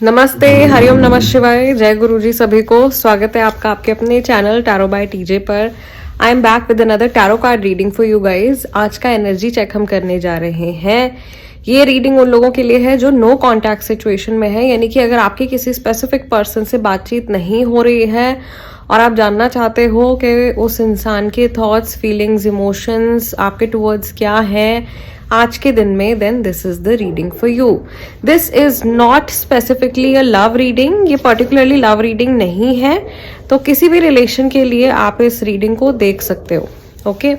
नमस्ते, हरिओम नमः शिवाय, जय गुरु जी सभी को। स्वागत है आपका आपके अपने चैनल टैरो बाय टीजे पर। I am back with another tarot card reading for you guys. आज का एनर्जी चेक हम करने जा रहे हैं। ये रीडिंग उन लोगों के लिए है जो नो कॉन्टैक्ट सिचुएशन में है, यानी कि अगर आपकी किसी स्पेसिफिक पर्सन से बातचीत नहीं हो रही है और आप जानना चाहते हो कि उस इंसान के थॉट्स, फीलिंग्स, इमोशंस आपके टुवर्ड्स क्या है आज के दिन में, then this is the reading for you. This is not specifically a love reading, ये पर्टिकुलरली लव रीडिंग नहीं है, तो किसी भी रिलेशन के लिए आप इस रीडिंग को देख सकते हो। ओके,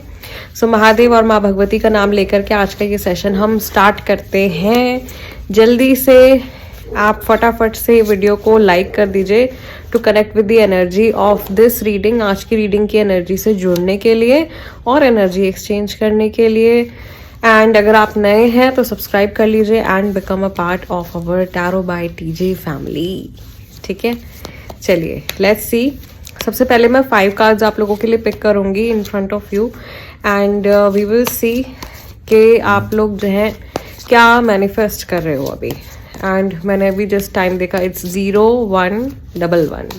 सो महादेव और माँ भगवती का नाम लेकर के आज का ये सेशन हम स्टार्ट करते हैं। जल्दी से आप फटाफट से वीडियो को लाइक कर दीजिए to connect with the energy of this reading. आज की रीडिंग की एनर्जी से जुड़ने के लिए और एनर्जी एक्सचेंज करने के लिए। एंड अगर आप नए हैं तो सब्सक्राइब कर लीजिए and become a part of our tarot bye TJ family. ठीक है, चलिए लेट्स सी। सबसे पहले मैं 5 कार्ड्स आप लोगों के लिए पिक करूंगी in front of you and we will see कि आप लोग जो हैं क्या मैनिफेस्ट कर रहे हो अभी। एंड मैंने अभी जस्ट टाइम देखा, it's 0111।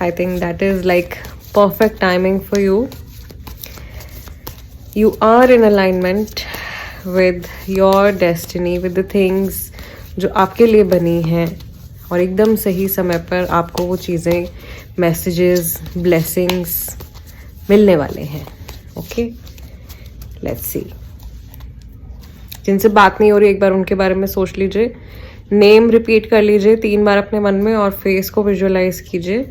I think that is like perfect timing for you. You are in alignment with your destiny, with the things जो आपके लिए बनी हैं, और एकदम सही समय पर आपको वो चीज़ें, मैसेजेस, ब्लेसिंग्स मिलने वाले हैं। Okay, let's see. जिनसे बात नहीं हो रही एक बार उनके बारे में सोच लीजिए, नेम रिपीट कर लीजिए 3 बार अपने मन में और फेस को विजुअलाइज कीजिए।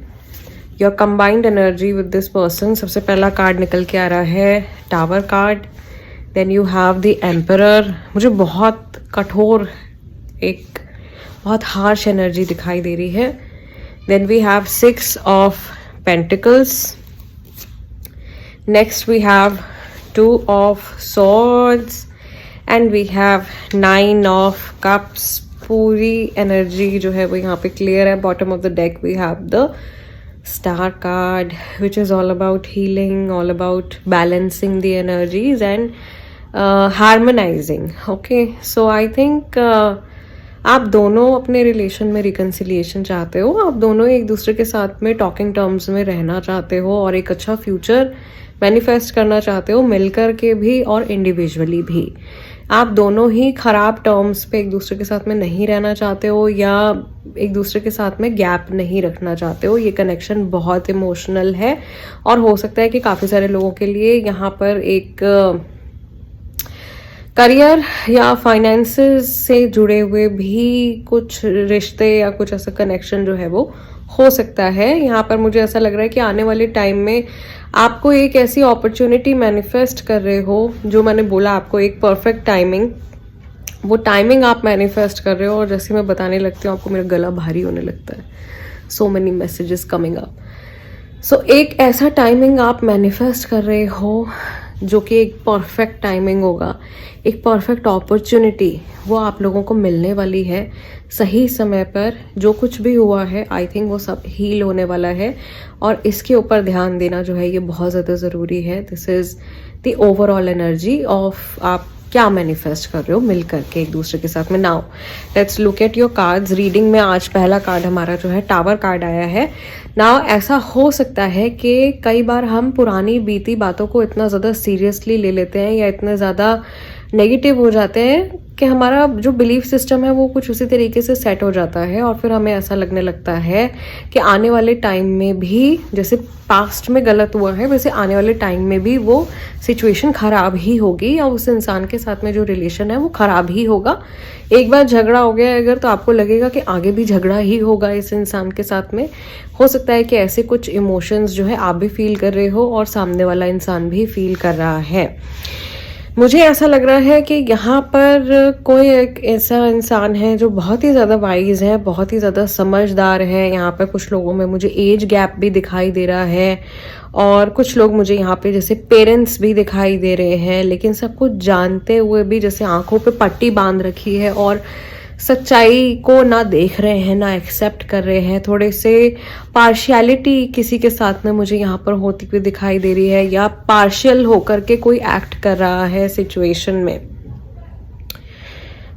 Your combined energy with this person. सबसे पहला कार्ड निकल के आ रहा है tower card. Then you have the emperor. मुझे बहुत कठोर, एक बहुत हार्श एनर्जी दिखाई दे रही है। Then we have 6 of pentacles. Next we have 2 of swords and we have 9 of cups. पूरी एनर्जी जो है वो यहाँ पे क्लियर है। Bottom of the deck we have the Star card, which is all about healing, all about balancing the energies and harmonizing. Okay, so I think आप दोनों अपने रिलेशन में रिकन्सिलिएशन चाहते हो, आप दोनों एक दूसरे के साथ में टॉकिंग टर्म्स में रहना चाहते हो और एक अच्छा फ्यूचर मैनिफेस्ट करना चाहते हो, मिलकर के भी और इंडिविजुअली भी। आप दोनों ही खराब टर्म्स पे एक दूसरे के साथ में नहीं रहना चाहते हो या एक दूसरे के साथ में गैप नहीं रखना चाहते हो। ये कनेक्शन बहुत इमोशनल है और हो सकता है कि काफ़ी सारे लोगों के लिए यहाँ पर एक करियर या फाइनेंसेस से जुड़े हुए भी कुछ रिश्ते या कुछ ऐसा कनेक्शन जो है वो हो सकता है। यहाँ पर मुझे ऐसा लग रहा है कि आने वाले टाइम में आपको एक ऐसी अपॉर्चुनिटी मैनिफेस्ट कर रहे हो, जो मैंने बोला आपको एक परफेक्ट टाइमिंग, वो टाइमिंग आप मैनिफेस्ट कर रहे हो। और जैसे मैं बताने लगती हूँ आपको मेरा गला भारी होने लगता है। So many messages coming up. So एक ऐसा टाइमिंग आप मैनिफेस्ट कर रहे हो जो कि एक परफेक्ट टाइमिंग होगा, एक परफेक्ट अपॉर्चुनिटी वो आप लोगों को मिलने वाली है सही समय पर। जो कुछ भी हुआ है आई थिंक वो सब हील होने वाला है और इसके ऊपर ध्यान देना जो है ये बहुत ज़्यादा ज़रूरी है। This is the overall energy of आप क्या मैनिफेस्ट कर रहे हो मिल करके एक दूसरे के साथ में। Now let's look at your cards. Reading में आज पहला कार्ड हमारा जो है टावर कार्ड आया है। नाउ ऐसा हो सकता है कि कई बार हम पुरानी बीती बातों को इतना ज़्यादा सीरियसली ले लेते हैं या इतने ज़्यादा नेगेटिव हो जाते हैं कि हमारा जो बिलीफ सिस्टम है वो कुछ उसी तरीके से सेट हो जाता है और फिर हमें ऐसा लगने लगता है कि आने वाले टाइम में भी जैसे पास्ट में गलत हुआ है वैसे आने वाले टाइम में भी वो सिचुएशन ख़राब ही होगी या उस इंसान के साथ में जो रिलेशन है वो ख़राब ही होगा। एक बार झगड़ा हो गया अगर तो आपको लगेगा कि आगे भी झगड़ा ही होगा इस इंसान के साथ में। हो सकता है कि ऐसे कुछ इमोशंस जो है आप भी फील कर रहे हो और सामने वाला इंसान भी फील कर रहा है। मुझे ऐसा लग रहा है कि यहाँ पर कोई एक ऐसा इंसान है जो बहुत ही ज़्यादा वाइज है, बहुत ही ज़्यादा समझदार है। यहाँ पर कुछ लोगों में मुझे एज गैप भी दिखाई दे रहा है और कुछ लोग मुझे यहाँ पे जैसे पेरेंट्स भी दिखाई दे रहे हैं, लेकिन सब कुछ जानते हुए भी जैसे आंखों पे पट्टी बांध रखी है और सच्चाई को ना देख रहे हैं ना एक्सेप्ट कर रहे हैं। थोड़े से पार्शियलिटी किसी के साथ में मुझे यहाँ पर होती हुई दिखाई दे रही है या पार्शियल होकर के कोई एक्ट कर रहा है सिचुएशन में।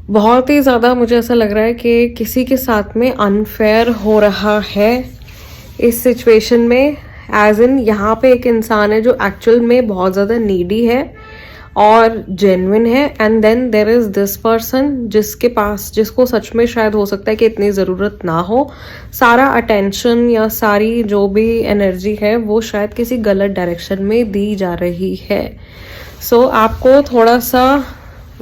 बहुत ही ज़्यादा मुझे ऐसा लग रहा है कि किसी के साथ में अनफेयर हो रहा है इस सिचुएशन में। एज इन यहाँ पे एक इंसान है जो एक्चुअल में बहुत ज़्यादा नीडी है और जेन्युइन है, and then there is this person जिसके पास, जिसको सच में शायद हो सकता है कि इतनी ज़रूरत ना हो, सारा अटेंशन या सारी जो भी एनर्जी है वो शायद किसी गलत डायरेक्शन में दी जा रही है। सो आपको थोड़ा सा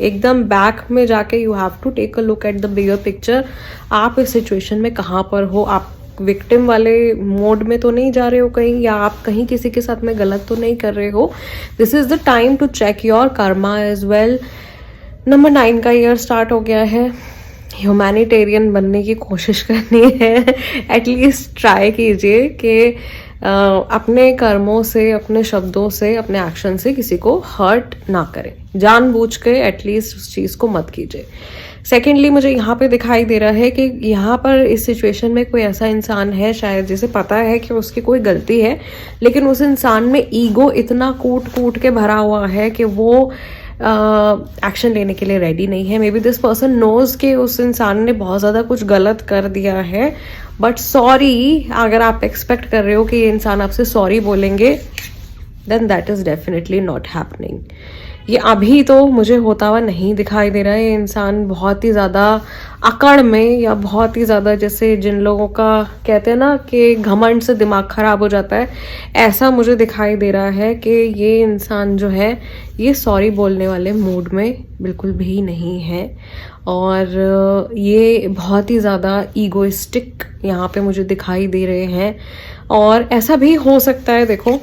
एकदम बैक में जाके you have to take a look at the bigger picture. आप इस सिचुएशन में कहाँ पर हो, आप विक्टिम वाले मोड में तो नहीं जा रहे हो कहीं, या आप कहीं किसी के साथ में गलत तो नहीं कर रहे हो। This is the time to check your karma as well. Number 9 का ईयर स्टार्ट हो गया है। ह्यूमैनिटेरियन बनने की कोशिश करनी है। एटलीस्ट ट्राई कीजिए कि अपने कर्मों से, अपने शब्दों से, अपने एक्शन से किसी को हर्ट ना करें। जानबूझ के एटलीस्ट उस चीज़ को मत कीजिए। सेकेंडली मुझे यहाँ पे दिखाई दे रहा है कि यहाँ पर इस सिचुएशन में कोई ऐसा इंसान है शायद जिसे पता है कि उसकी कोई गलती है, लेकिन उस इंसान में ईगो इतना कूट कूट के भरा हुआ है कि वो एक्शन लेने के लिए रेडी नहीं है। Maybe this person knows कि उस इंसान ने बहुत ज़्यादा कुछ गलत कर दिया है, बट सॉरी अगर आप एक्सपेक्ट कर रहे हो कि ये इंसान आपसे सॉरी बोलेंगे, then that is definitely not happening. ये अभी तो मुझे होता हुआ नहीं दिखाई दे रहा है। ये इंसान बहुत ही ज़्यादा अकड़ में, या बहुत ही ज़्यादा जैसे जिन लोगों का कहते हैं ना कि घमंड से दिमाग ख़राब हो जाता है, ऐसा मुझे दिखाई दे रहा है कि ये इंसान जो है ये सॉरी बोलने वाले मूड में बिल्कुल भी नहीं है, और ये बहुत ही ज़्यादा ईगोइस्टिक यहाँ पे मुझे दिखाई दे रहे हैं। और ऐसा भी हो सकता है देखो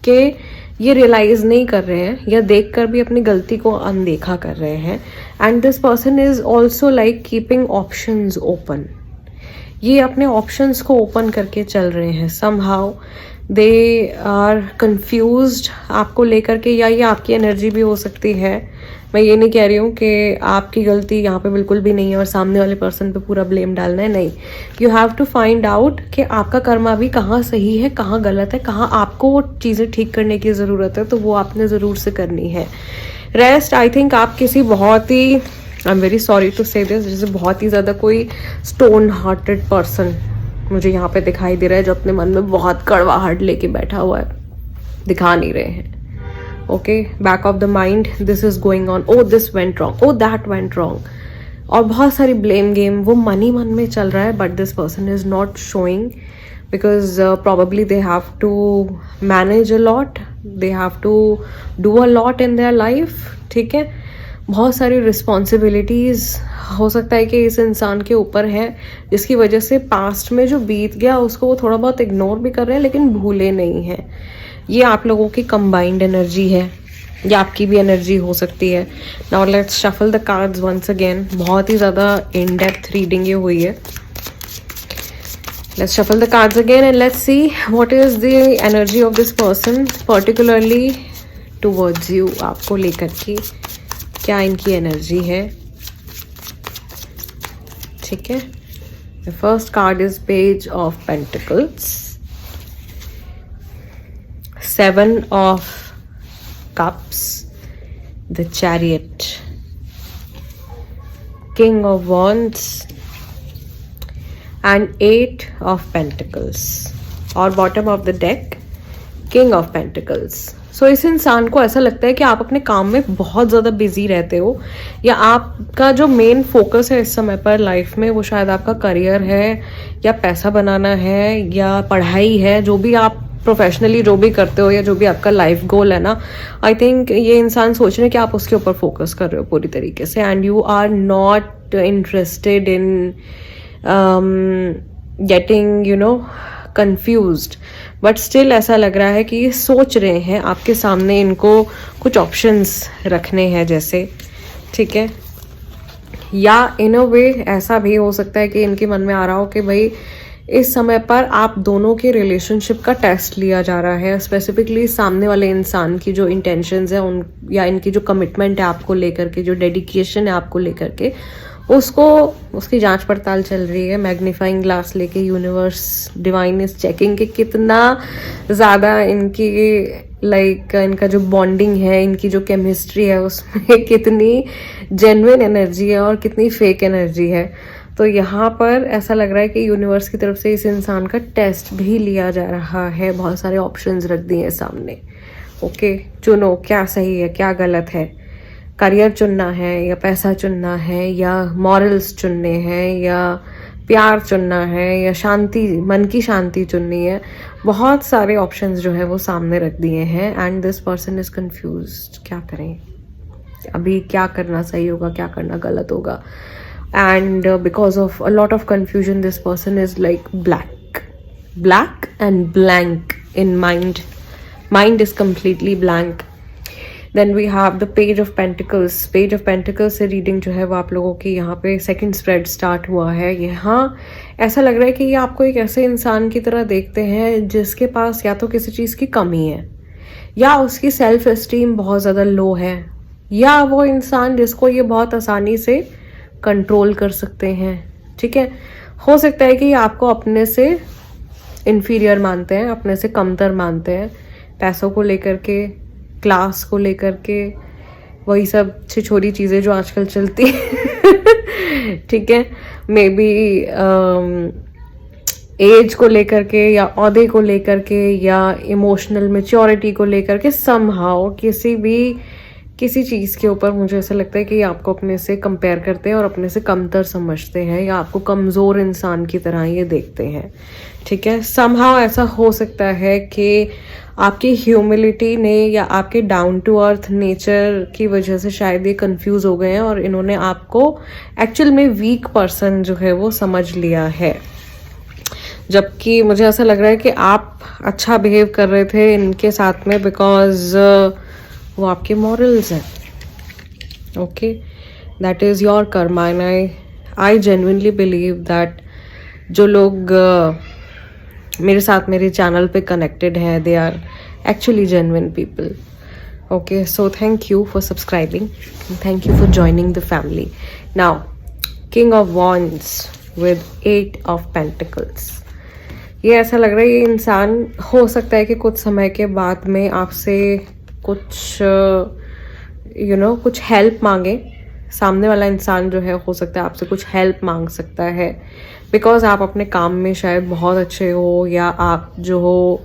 कि ये रियलाइज नहीं कर रहे हैं, या देखकर भी अपनी गलती को अनदेखा कर रहे हैं। And this person is also like keeping options open. ये अपने ऑप्शंस को ओपन करके चल रहे हैं। समहाउ दे आर कंफ्यूज्ड आपको लेकर के, या ये आपकी एनर्जी भी हो सकती है। मैं ये नहीं कह रही हूँ कि आपकी गलती यहाँ पे बिल्कुल भी नहीं है और सामने वाले पर्सन पे पूरा ब्लेम डालना है, नहीं। You have to find out कि आपका कर्मा भी कहाँ सही है, कहाँ गलत है, कहाँ आपको वो चीज़ें ठीक करने की ज़रूरत है, तो वो आपने ज़रूर से करनी है। रेस्ट आई थिंक आप किसी बहुत ही, I am very sorry to say this, जैसे बहुत ही ज़्यादा कोई स्टोन हार्टेड पर्सन मुझे यहाँ पे दिखाई दे रहा है, जो अपने मन में बहुत कड़वाहट लेके बैठा हुआ है, दिखा नहीं रहे हैं। Okay, back of the mind this is going on, oh this went wrong, oh that went wrong, और बहुत सारी ब्लेम गेम वो मन ही मन में चल रहा है। But this person is not showing because probably they have to manage a lot, they have to do a lot in their life। ठीक है, बहुत सारी रिस्पॉन्सिबिलिटीज़ हो सकता है कि इस इंसान के ऊपर है, जिसकी वजह से पास्ट में जो बीत गया उसको वो थोड़ा बहुत इग्नोर भी कर रहे हैं, लेकिन भूले नहीं हैं। ये आप लोगों की कंबाइंड एनर्जी है, या आपकी भी एनर्जी हो सकती है। Now let's shuffle the cards once again. बहुत ही ज़्यादा इन डेप्थ रीडिंग ये हुई है। Let's shuffle the cards again and let's see what is the energy of this person particularly towards you। आपको लेकर के क्या इनकी एनर्जी है, ठीक है। The first card is Page of Pentacles, 7 of Cups, the Chariot, King of Wands and 8 of Pentacles, और bottom of the deck King of Pentacles। सो इस इंसान को ऐसा लगता है कि आप अपने काम में बहुत ज़्यादा बिजी रहते हो, या आपका जो मेन फोकस है इस समय पर लाइफ में वो शायद आपका करियर है, या पैसा बनाना है, या पढ़ाई है, जो भी आप प्रोफेशनली जो भी करते हो, या जो भी आपका लाइफ गोल है ना, आई थिंक ये इंसान सोच रहे हैं कि आप उसके ऊपर फोकस कर रहे हो पूरी तरीके से, and you are not interested in getting confused, but still ऐसा लग रहा है कि ये सोच रहे हैं आपके सामने इनको कुछ ऑप्शंस रखने हैं जैसे, ठीक है। या इन अ वे ऐसा भी हो सकता है कि इनके मन में आ रहा हो कि भाई इस समय पर आप दोनों के रिलेशनशिप का टेस्ट लिया जा रहा है, स्पेसिफिकली सामने वाले इंसान की जो इंटेंशंस है उन, या इनकी जो कमिटमेंट है आपको लेकर के, जो डेडिकेशन है आपको लेकर के, उसको, उसकी जांच पड़ताल चल रही है। मैग्नीफाइंग ग्लास लेके यूनिवर्स, डिवाइन इज चेकिंग कि कितना ज़्यादा इनकी लाइक इनका जो बॉन्डिंग है, इनकी जो केमिस्ट्री है, उसमें कितनी जेन्युइन एनर्जी है और कितनी फेक एनर्जी है। तो यहाँ पर ऐसा लग रहा है कि यूनिवर्स की तरफ से इस इंसान का टेस्ट भी लिया जा रहा है। बहुत सारे ऑप्शंस रख दिए हैं सामने। ओके, चुनो क्या सही है क्या गलत है। करियर चुनना है या पैसा चुनना है या मॉरल्स चुनने हैं या प्यार चुनना है या शांति, मन की शांति चुननी है। बहुत सारे ऑप्शंस जो है वो सामने रख दिए हैं and this person is confused. क्या करें अभी, क्या करना सही होगा, क्या करना गलत होगा। And because of a lot of confusion this person is like black and blank in mind is completely blank. Then we have the Page of Pentacles. Page of Pentacles से रीडिंग जो है वो आप लोगों की यहाँ पे सेकंड स्प्रेड स्टार्ट हुआ है। यहाँ ऐसा लग रहा है कि ये आपको एक ऐसे इंसान की तरह देखते हैं जिसके पास या तो किसी चीज़ की कमी है या उसकी सेल्फ एस्टीम बहुत ज़्यादा लो है, या वो इंसान जिसको ये बहुत आसानी से कंट्रोल कर सकते हैं। ठीक है, हो सकता है कि ये आपको अपने से इन्फीरियर मानते हैं, अपने से कमतर मानते हैं, पैसों को लेकर के, क्लास को लेकर के, वही सब छिछोरी चीज़ें जो आजकल चलती है। ठीक है, मे बी एज को लेकर के या औहदे को लेकर के या इमोशनल मैच्योरिटी को लेकर के, समहाउ किसी चीज़ के ऊपर मुझे ऐसा लगता है कि ये आपको अपने से कंपेयर करते हैं और अपने से कमतर समझते हैं या आपको कमज़ोर इंसान की तरह ये देखते हैं। ठीक है, समहाउ ऐसा हो सकता है कि आपकी ह्यूमिलिटी ने या आपके डाउन टू अर्थ नेचर की वजह से शायद ये कंफ्यूज हो गए हैं और इन्होंने आपको एक्चुअल में वीक पर्सन जो है वो समझ लिया है। जबकि मुझे ऐसा लग रहा है कि आप अच्छा बिहेव कर रहे थे इनके साथ में बिकॉज वो आपके मॉरल्स हैं। Okay, that is your karma and I genuinely believe that जो लोग मेरे साथ मेरे चैनल पे कनेक्टेड हैं, they are actually genuine people. Okay, so thank you for subscribing, thank you for joining the family. Now king of wands with 8 of pentacles. ये ऐसा लग रहा है ये इंसान हो सकता है कि कुछ समय के बाद में आपसे कुछ कुछ हेल्प मांगे। सामने वाला इंसान जो है हो सकता है आपसे कुछ हेल्प मांग सकता है बिकॉज आप अपने काम में शायद बहुत अच्छे हो या आप जो हो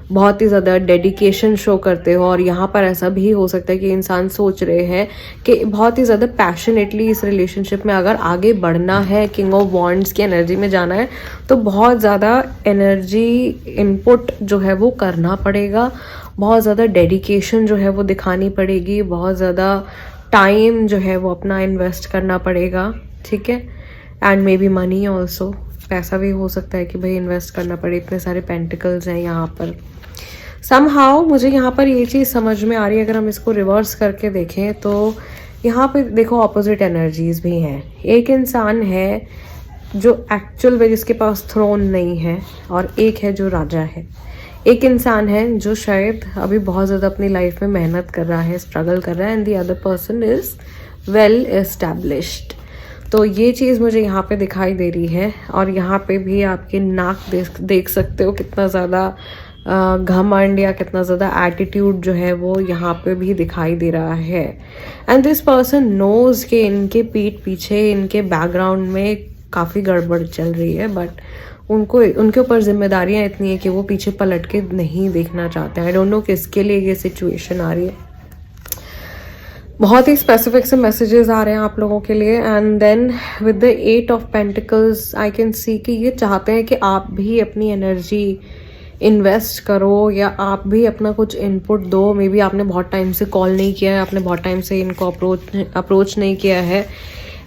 बहुत ही ज़्यादा डेडिकेशन शो करते हो। और यहाँ पर ऐसा भी हो सकता है कि इंसान सोच रहे हैं कि बहुत ही ज़्यादा पैशनेटली इस रिलेशनशिप में अगर आगे बढ़ना है, किंग ऑफ वॉन्ड्स की एनर्जी में जाना है, तो बहुत ज़्यादा एनर्जी इनपुट जो है वो करना पड़ेगा, बहुत ज़्यादा डेडिकेशन जो है वो दिखानी पड़ेगी, बहुत ज़्यादा टाइम जो है वो अपना इन्वेस्ट करना पड़ेगा। ठीक है, and may be money also, पैसा भी हो सकता है कि भाई इन्वेस्ट करना पड़े। इतने सारे पेंटिकल्स हैं यहाँ पर। समहाउ मुझे यहाँ पर ये चीज़ समझ में आ रही है, अगर हम इसको रिवर्स करके देखें तो यहाँ पे देखो ऑपोजिट एनर्जीज भी हैं। एक इंसान है जो एक्चुअल में जिसके पास थ्रोन नहीं है और एक है जो राजा है। एक इंसान है जो शायद अभी बहुत ज़्यादा अपनी लाइफ में मेहनत कर रहा है, स्ट्रगल कर रहा है, and the other person is well established. तो ये चीज़ मुझे यहाँ पे दिखाई दे रही है। और यहाँ पे भी आपके नाक देख सकते हो कितना ज़्यादा घमंड या कितना ज़्यादा एटीट्यूड जो है वो यहाँ पे भी दिखाई दे रहा है। एंड दिस पर्सन नोज के इनके पीठ पीछे, इनके बैकग्राउंड में काफ़ी गड़बड़ चल रही है, बट उनके ऊपर जिम्मेदारियाँ इतनी है कि वो पीछे पलट के नहीं देखना चाहते हैं। आई डोंट नो किसके लिए ये सिचुएशन आ रही है। बहुत ही स्पेसिफिक से मैसेजेस आ रहे हैं आप लोगों के लिए। And then with the 8 of pentacles I can see कि ये चाहते हैं कि आप भी अपनी एनर्जी इन्वेस्ट करो या आप भी अपना कुछ इनपुट दो। मे बी आपने बहुत टाइम से कॉल नहीं किया है, आपने बहुत टाइम से इनको अप्रोच नहीं किया है,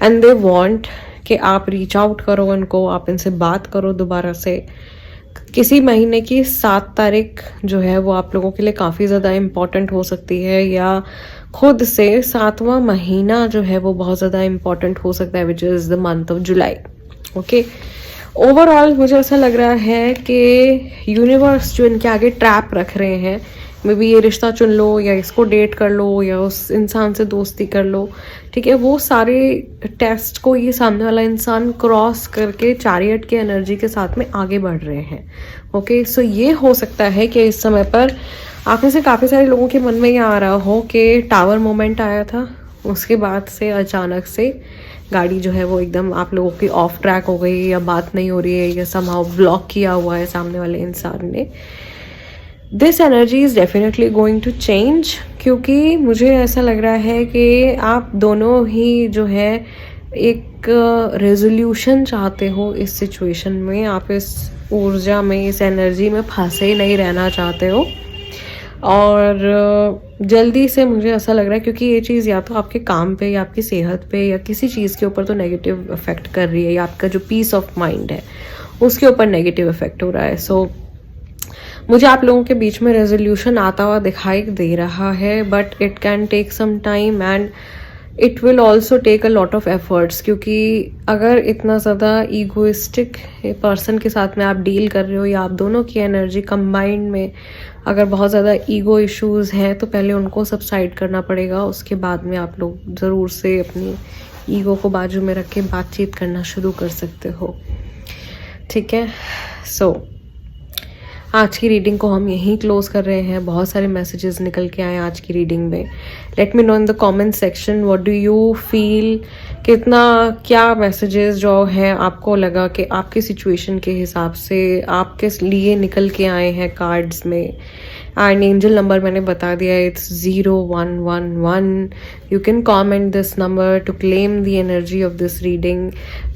एंड दे वांट कि आप रीच आउट करो इनको, आप इनसे बात करो दोबारा से। किसी महीने की 7 तारीख जो है वो आप लोगों के लिए काफ़ी ज़्यादा इम्पॉर्टेंट हो सकती है, या खुद से 7वां महीना जो है वो बहुत ज़्यादा इम्पॉर्टेंट हो सकता है, which is the month of July. Okay, overall मुझे ऐसा लग रहा है कि यूनिवर्स जो इनके आगे ट्रैप रख रहे हैं, मे बी ये रिश्ता चुन लो या इसको डेट कर लो या उस इंसान से दोस्ती कर लो, ठीक है। वो सारे टेस्ट को ये सामने वाला इंसान क्रॉस करके चैरियट के एनर्जी के साथ में आगे बढ़ रहे हैं। ओके, सो ये हो सकता है कि इस समय पर आप में से काफ़ी सारे लोगों के मन में ये आ रहा हो कि टावर मोमेंट आया था, उसके बाद से अचानक से गाड़ी जो है वो एकदम आप लोगों की ऑफ ट्रैक हो गई या बात नहीं हो रही है या समहाउ ब्लॉक किया हुआ है सामने वाले इंसान ने। This energy is definitely going to change, क्योंकि मुझे ऐसा लग रहा है कि आप दोनों ही जो है एक रेजोल्यूशन चाहते हो इस सिचुएशन में। आप इस ऊर्जा में, इस एनर्जी में फंसे नहीं रहना चाहते हो, और जल्दी से मुझे ऐसा लग रहा है क्योंकि ये चीज़ या तो आपके काम पे या आपकी सेहत पे या किसी चीज़ के ऊपर तो नेगेटिव इफेक्ट कर रही है, या आपका जो पीस ऑफ माइंड है उसके ऊपर नेगेटिव इफेक्ट हो रहा है। सो मुझे आप लोगों के बीच में रेजोल्यूशन आता हुआ दिखाई दे रहा है, but it can take some time and it will also take a lot of efforts, क्योंकि अगर इतना ज़्यादा ईगोइस्टिक पर्सन के साथ में आप डील कर रहे हो या आप दोनों की एनर्जी कंबाइंड में अगर बहुत ज़्यादा ईगो इश्यूज़ हैं तो पहले उनको सबसाइड करना पड़ेगा, उसके बाद में आप लोग ज़रूर से अपनी ईगो को बाजू में रख के बातचीत करना शुरू कर सकते हो, ठीक है। सो आज की रीडिंग को हम यहीं क्लोज कर रहे हैं। बहुत सारे मैसेजेस निकल के आए आज की रीडिंग में। Let me know in the comment section what do you feel, कितना क्या मैसेजेस जो है आपको लगा कि आपकी सिचुएशन के हिसाब से आपके लिए निकल के आए हैं कार्ड्स में। एंड एंजल नंबर मैंने बता दिया है, it's 0111। You can comment this number two claim the energy of this reading.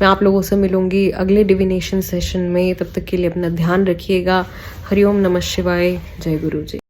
मैं आप लोगों से मिलूंगी अगले डिविनेशन सेशन में, तब तक के लिए अपना ध्यान रखिएगा। हरिओम नमः शिवाय, जय गुरु जी।